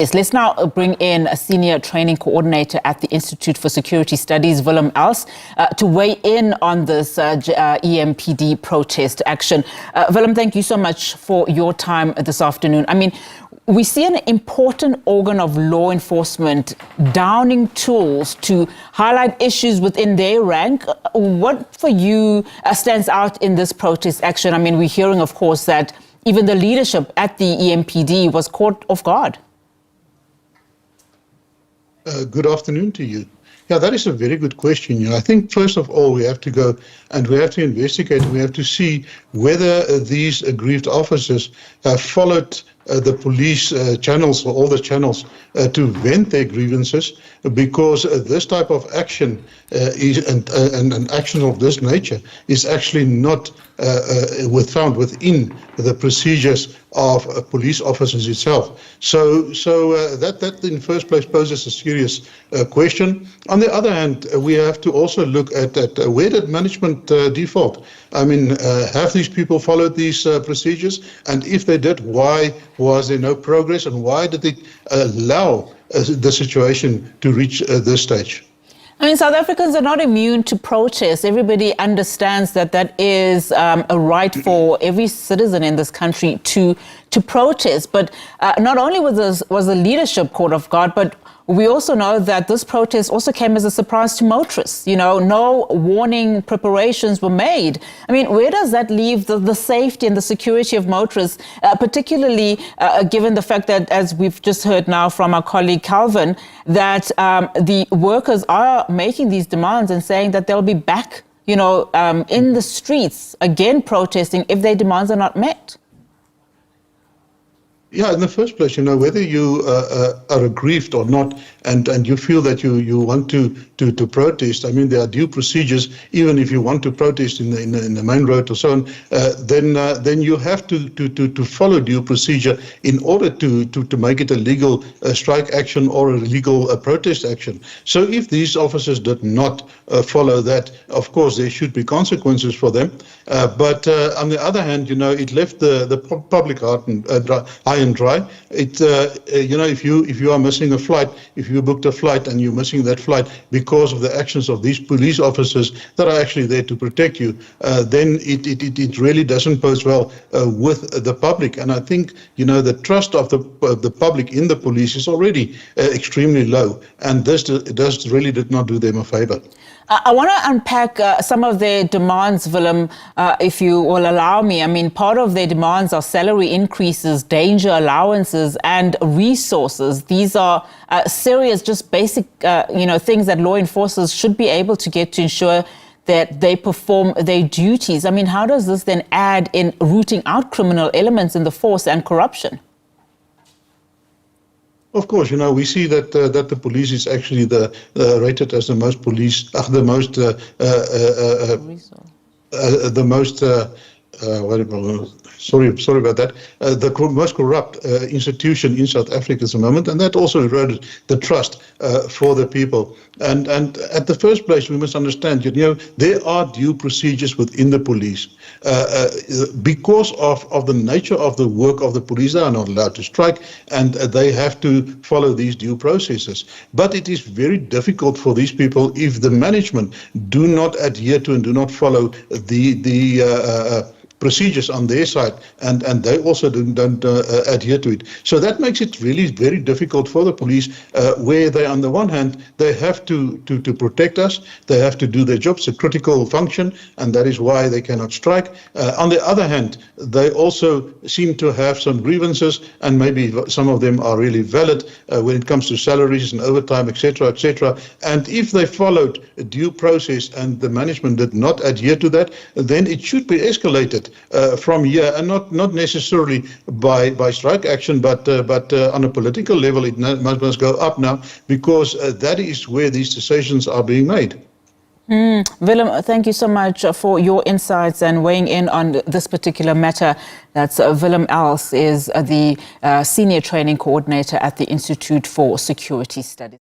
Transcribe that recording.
Yes, let's now bring in a senior training coordinator at the Institute for Security Studies, Willem Els, to weigh in on this EMPD protest action. Willem, thank you so much for your time this afternoon. I mean, we see an important organ of law enforcement downing tools to highlight issues within their rank. What for you stands out in this protest action? I mean, we're hearing, of course, that even the leadership at the EMPD was caught off guard. Good afternoon to you. Yeah, that is a very good question. I think first of all, we have to go and we have to investigate. We have to see whether these aggrieved officers followed the police channels or all the channels to vent their grievances, because this type of action and action of this nature is actually not found within the procedures of police officers itself. So that in the first place poses a serious question. On the other hand, we have to also look at where did management default? I mean, have these people followed these procedures? And if they did, why was there no progress? And why did it allow the situation to reach this stage? I mean, South Africans are not immune to protest. Everybody understands that that is a right for every citizen in this country to protest. But not only was the leadership caught off guard, but we also know that this protest also came as a surprise to motorists. You know, no warning preparations were made. I mean, where does that leave the safety and the security of motorists, particularly given the fact that, as we've just heard now from our colleague Calvin, that the workers are making these demands and saying that they'll be back, you know, in the streets again protesting if their demands are not met? Yeah, in the first place, you know, whether you are aggrieved or not, and you feel that you want to protest, I mean, there are due procedures. Even if you want to protest in the main road or so on, then you have to follow due procedure in order to make it a legal strike action or a legal protest action. So if these officers did not follow that, of course, there should be consequences for them. But on the other hand, you know, it left the public high and dry. It you know, if you are missing a flight, if you booked a flight and you're missing that flight because of the actions of these police officers that are actually there to protect you, then it really doesn't pose well with the public. And I think, you know, the trust of the public in the police is already extremely low, and this really did not do them a favor. I want to unpack some of their demands, Willem, if you will allow me. I mean, part of their demands are salary increases, danger allowances, and resources. These are serious, just basic, you know, things that law enforcers should be able to get to ensure that they perform their duties. I mean, how does this then add in rooting out criminal elements in the force and corruption? Of course, you know, we see that the police is actually rated as the most sorry about that, the most corrupt institution in South Africa at the moment, and that also eroded the trust for the people. And at the first place, we must understand, you know, there are due procedures within the police. Because of the nature of the work of the police, they are not allowed to strike, and they have to follow these due processes. But it is very difficult for these people if the management do not adhere to and do not follow the procedures on their side, and they also don't adhere to it. So that makes it really very difficult for the police, where they, on the one hand, they have to protect us, they have to do their job. It's a critical function, and that is why they cannot strike. On the other hand, they also seem to have some grievances, and maybe some of them are really valid when it comes to salaries and overtime, etc., etc. And if they followed a due process and the management did not adhere to that, then it should be escalated from here, and not necessarily by strike action, but on a political level, it must go up now, because that is where these decisions are being made. Willem, thank you so much for your insights and weighing in on this particular matter. That's Willem Els, is the Senior Training Coordinator at the Institute for Security Studies.